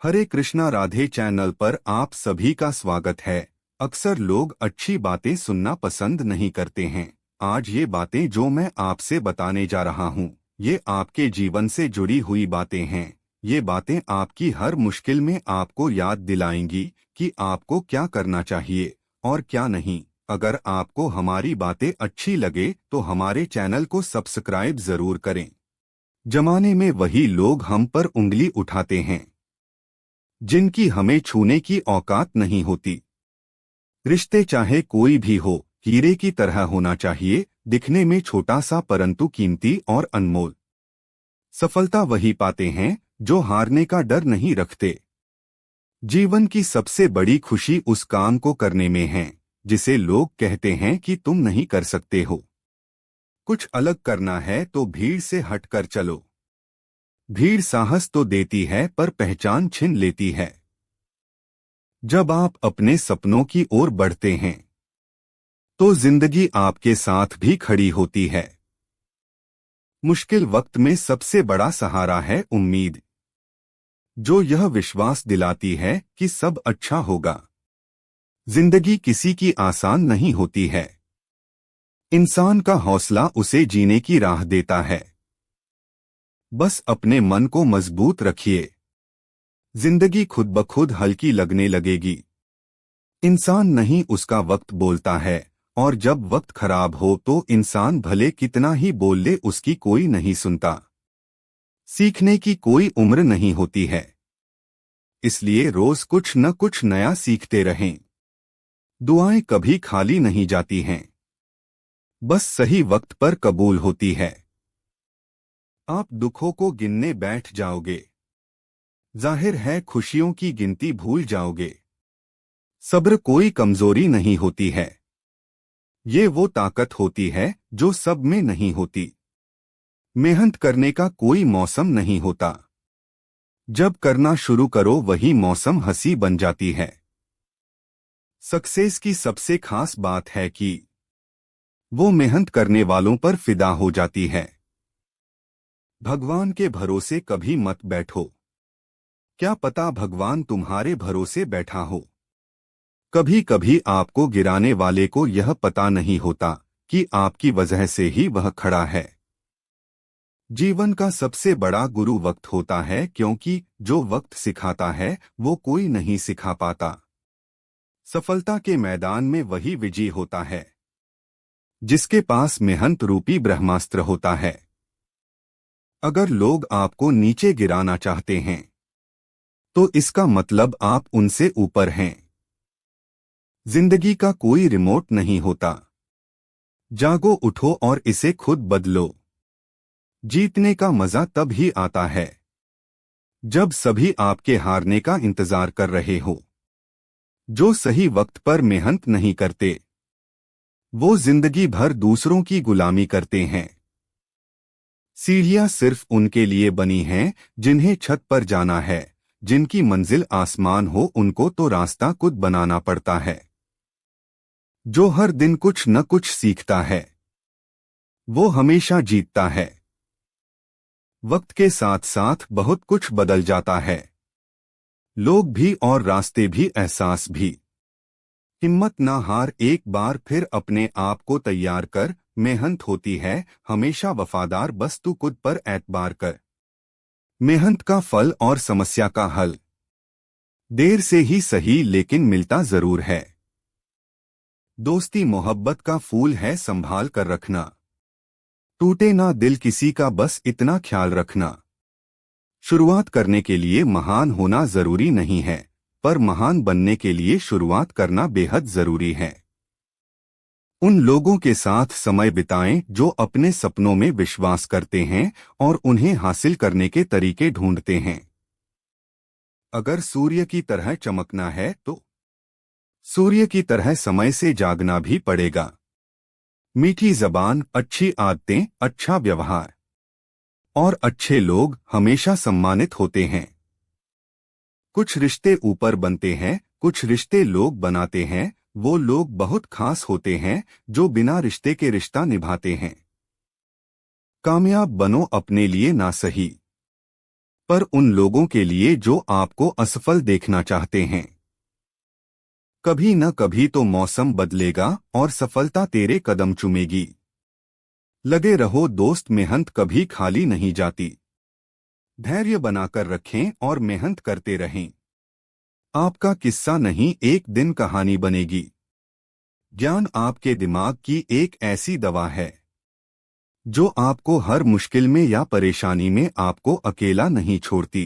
हरे Krishna Radhe channel पर आप सभी का स्वागत है। अक्सर लोग अच्छी बातें सुनना पसंद नहीं करते हैं। आज ये बातें जो मैं आपसे बताने जा रहा हूँ, ये आपके जीवन से जुड़ी हुई बातें हैं। ये बातें आपकी हर मुश्किल में आपको याद दिलाएंगी कि आपको क्या करना चाहिए और क्या नहीं। अगर आपको हमारी बातें अच्छी लगे तो हमारे चैनल को सब्सक्राइब जरूर करें। जमाने में वही लोग हम पर उंगली उठाते हैं जिनकी हमें छूने की औकात नहीं होती। रिश्ते चाहे कोई भी हो, हीरे की तरह होना चाहिए, दिखने में छोटा सा परंतु कीमती और अनमोल। सफलता वही पाते हैं जो हारने का डर नहीं रखते। जीवन की सबसे बड़ी खुशी उस काम को करने में है जिसे लोग कहते हैं कि तुम नहीं कर सकते हो। कुछ अलग करना है तो भीड़ से हटकर चलो। भीड़ साहस तो देती है पर पहचान छीन लेती है। जब आप अपने सपनों की ओर बढ़ते हैं तो जिंदगी आपके साथ भी खड़ी होती है। मुश्किल वक्त में सबसे बड़ा सहारा है उम्मीद, जो यह विश्वास दिलाती है कि सब अच्छा होगा। जिंदगी किसी की आसान नहीं होती है। इंसान का हौसला उसे जीने की राह देता है। बस अपने मन को मजबूत रखिए। जिंदगी खुद ब खुद हल्की लगने लगेगी। इंसान नहीं उसका वक्त बोलता है, और जब वक्त खराब हो तो इंसान भले कितना ही बोल ले उसकी कोई नहीं सुनता। सीखने की कोई उम्र नहीं होती है, इसलिए रोज कुछ न कुछ नया सीखते रहें। दुआएं कभी खाली नहीं जाती हैं, बस सही वक्त पर कबूल होती है। आप दुखों को गिनने बैठ जाओगे, जाहिर है खुशियों की गिनती भूल जाओगे। सब्र कोई कमजोरी नहीं होती है, ये वो ताकत होती है जो सब में नहीं होती। मेहनत करने का कोई मौसम नहीं होता, जब करना शुरू करो वही मौसम हंसी बन जाती है। सक्सेस की सबसे खास बात है कि वो मेहनत करने वालों पर फिदा हो जाती है। भगवान के भरोसे कभी मत बैठो, क्या पता भगवान तुम्हारे भरोसे बैठा हो। कभी कभी आपको गिराने वाले को यह पता नहीं होता कि आपकी वजह से ही वह खड़ा है। जीवन का सबसे बड़ा गुरु वक्त होता है, क्योंकि जो वक्त सिखाता है वो कोई नहीं सिखा पाता। सफलता के मैदान में वही विजयी होता है जिसके पास मेहनत रूपी ब्रह्मास्त्र होता है। अगर लोग आपको नीचे गिराना चाहते हैं तो इसका मतलब आप उनसे ऊपर हैं। जिंदगी का कोई रिमोट नहीं होता। जागो, उठो और इसे खुद बदलो। जीतने का मजा तब ही आता है जब सभी आपके हारने का इंतजार कर रहे हो। जो सही वक्त पर मेहनत नहीं करते वो जिंदगी भर दूसरों की गुलामी करते हैं। सीढ़ियां सिर्फ उनके लिए बनी हैं जिन्हें छत पर जाना है। जिनकी मंजिल आसमान हो उनको तो रास्ता खुद बनाना पड़ता है। जो हर दिन कुछ न कुछ सीखता है वो हमेशा जीतता है। वक्त के साथ साथ बहुत कुछ बदल जाता है, लोग भी और रास्ते भी, एहसास भी। हिम्मत ना हार, एक बार फिर अपने आप को तैयार कर। मेहनत होती है हमेशा वफादार, बस तू खुद पर एतबार कर। मेहनत का फल और समस्या का हल देर से ही सही लेकिन मिलता जरूर है। दोस्ती मोहब्बत का फूल है, संभाल कर रखना। टूटे ना दिल किसी का, बस इतना ख्याल रखना। शुरुआत करने के लिए महान होना जरूरी नहीं है, पर महान बनने के लिए शुरुआत करना बेहद जरूरी है। उन लोगों के साथ समय बिताएं जो अपने सपनों में विश्वास करते हैं और उन्हें हासिल करने के तरीके ढूंढते हैं। अगर सूर्य की तरह चमकना है तो सूर्य की तरह समय से जागना भी पड़ेगा। मीठी जबान, अच्छी आदतें, अच्छा व्यवहार और अच्छे लोग हमेशा सम्मानित होते हैं। कुछ रिश्ते ऊपर बनते हैं, कुछ रिश्ते लोग बनाते हैं। वो लोग बहुत खास होते हैं जो बिना रिश्ते के रिश्ता निभाते हैं। कामयाब बनो अपने लिए, ना सही पर उन लोगों के लिए जो आपको असफल देखना चाहते हैं। कभी न कभी तो मौसम बदलेगा और सफलता तेरे कदम चूमेगी। लगे रहो दोस्त, मेहनत कभी खाली नहीं जाती। धैर्य बनाकर रखें और मेहनत करते रहें। आपका किस्सा नहीं, एक दिन कहानी बनेगी। ज्ञान आपके दिमाग की एक ऐसी दवा है जो आपको हर मुश्किल में या परेशानी में आपको अकेला नहीं छोड़ती।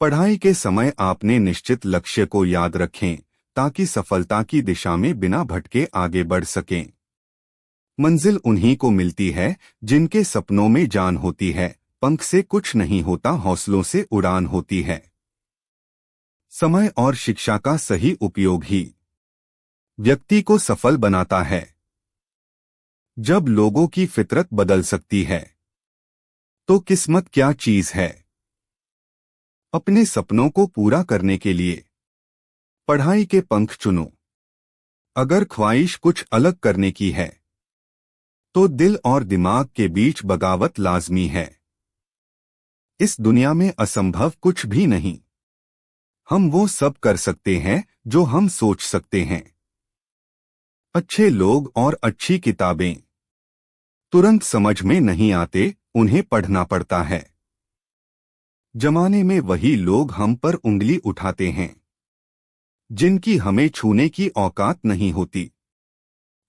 पढ़ाई के समय आपने निश्चित लक्ष्य को याद रखें ताकि सफलता की दिशा में बिना भटके आगे बढ़ सकें। मंजिल उन्हीं को मिलती है जिनके सपनों में जान होती है। पंख से कुछ नहीं होता, हौसलों से उड़ान होती है। समय और शिक्षा का सही उपयोग ही व्यक्ति को सफल बनाता है। जब लोगों की फितरत बदल सकती है तो किस्मत क्या चीज है। अपने सपनों को पूरा करने के लिए पढ़ाई के पंख चुनो। अगर ख्वाहिश कुछ अलग करने की है तो दिल और दिमाग के बीच बगावत लाजमी है। इस दुनिया में असंभव कुछ भी नहीं। हम वो सब कर सकते हैं जो हम सोच सकते हैं। अच्छे लोग और अच्छी किताबें तुरंत समझ में नहीं आते, उन्हें पढ़ना पड़ता है। जमाने में वही लोग हम पर उंगली उठाते हैं जिनकी हमें छूने की औकात नहीं होती।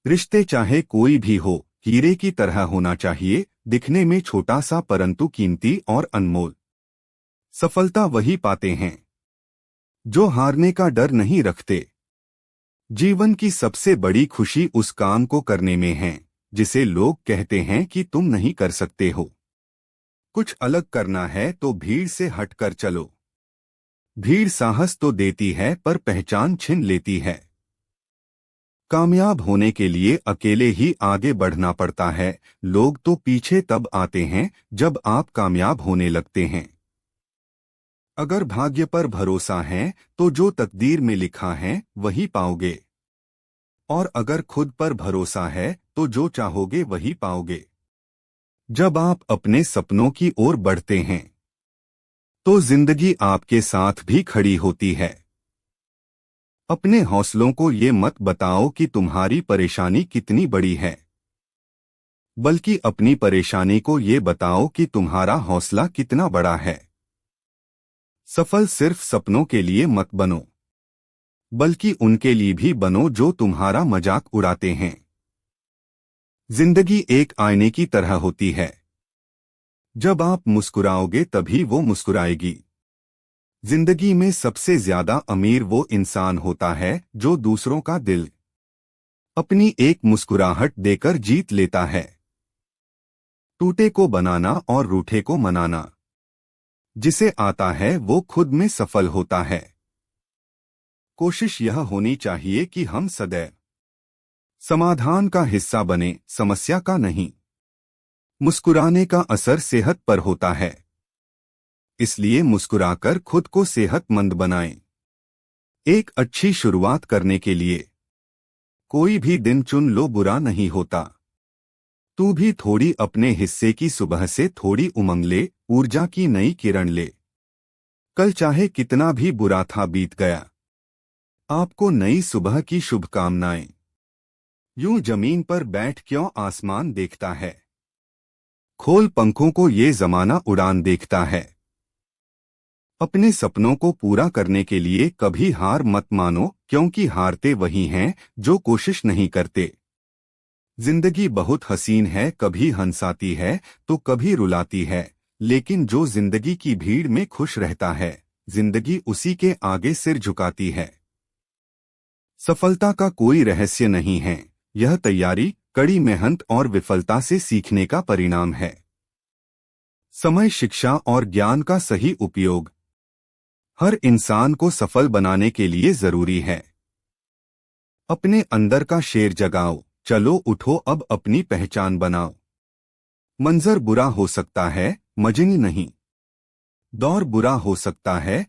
रिश्ते चाहे कोई भी हो, हीरे की तरह होना चाहिए, दिखने में छोटा सा परंतु कीमती और अनमोल। सफलता वही पाते हैं जो हारने का डर नहीं रखते। जीवन की सबसे बड़ी खुशी उस काम को करने में है जिसे लोग कहते हैं कि तुम नहीं कर सकते हो। कुछ अलग करना है तो भीड़ से हटकर चलो। भीड़ साहस तो देती है पर पहचान छीन लेती है। कामयाब होने के लिए अकेले ही आगे बढ़ना पड़ता है। लोग तो पीछे तब आते हैं जब आप कामयाब होने लगते हैं। अगर भाग्य पर भरोसा है तो जो तकदीर में लिखा है वही पाओगे, और अगर खुद पर भरोसा है तो जो चाहोगे वही पाओगे। जब आप अपने सपनों की ओर बढ़ते हैं तो जिंदगी आपके साथ भी खड़ी होती है। अपने हौसलों को ये मत बताओ कि तुम्हारी परेशानी कितनी बड़ी है, बल्कि अपनी परेशानी को ये बताओ कि तुम्हारा हौसला कितना बड़ा है। सफल सिर्फ सपनों के लिए मत बनो, बल्कि उनके लिए भी बनो जो तुम्हारा मजाक उड़ाते हैं। जिंदगी एक आईने की तरह होती है। जब आप मुस्कुराओगे तभी वो मुस्कुराएगी। जिंदगी में सबसे ज्यादा अमीर वो इंसान होता है जो दूसरों का दिल अपनी एक मुस्कुराहट देकर जीत लेता है। टूटे को बनाना और रूठे को मनाना जिसे आता है वो खुद में सफल होता है। कोशिश यह होनी चाहिए कि हम सदैव समाधान का हिस्सा बने, समस्या का नहीं। मुस्कुराने का असर सेहत पर होता है, इसलिए मुस्कुराकर खुद को सेहतमंद बनाएं। एक अच्छी शुरुआत करने के लिए कोई भी दिन चुन लो, बुरा नहीं होता। तू भी थोड़ी अपने हिस्से की सुबह से थोड़ी उमंग ले, ऊर्जा की नई किरण ले। कल चाहे कितना भी बुरा था बीत गया। आपको नई सुबह की शुभकामनाएं। यूं जमीन पर बैठ क्यों आसमान देखता है, खोल पंखों को ये जमाना उड़ान देखता है। अपने सपनों को पूरा करने के लिए कभी हार मत मानो, क्योंकि हारते वही हैं जो कोशिश नहीं करते। जिंदगी बहुत हसीन है, कभी हंसाती है तो कभी रुलाती है, लेकिन जो जिंदगी की भीड़ में खुश रहता है जिंदगी उसी के आगे सिर झुकाती है। सफलता का कोई रहस्य नहीं है, यह तैयारी, कड़ी मेहनत और विफलता से सीखने का परिणाम है। समय, शिक्षा और ज्ञान का सही उपयोग हर इंसान को सफल बनाने के लिए जरूरी है। अपने अंदर का शेर जगाओ, चलो उठो अब अपनी पहचान बनाओ। मंजर बुरा हो सकता है, मजनी नहीं। दौर बुरा हो सकता है,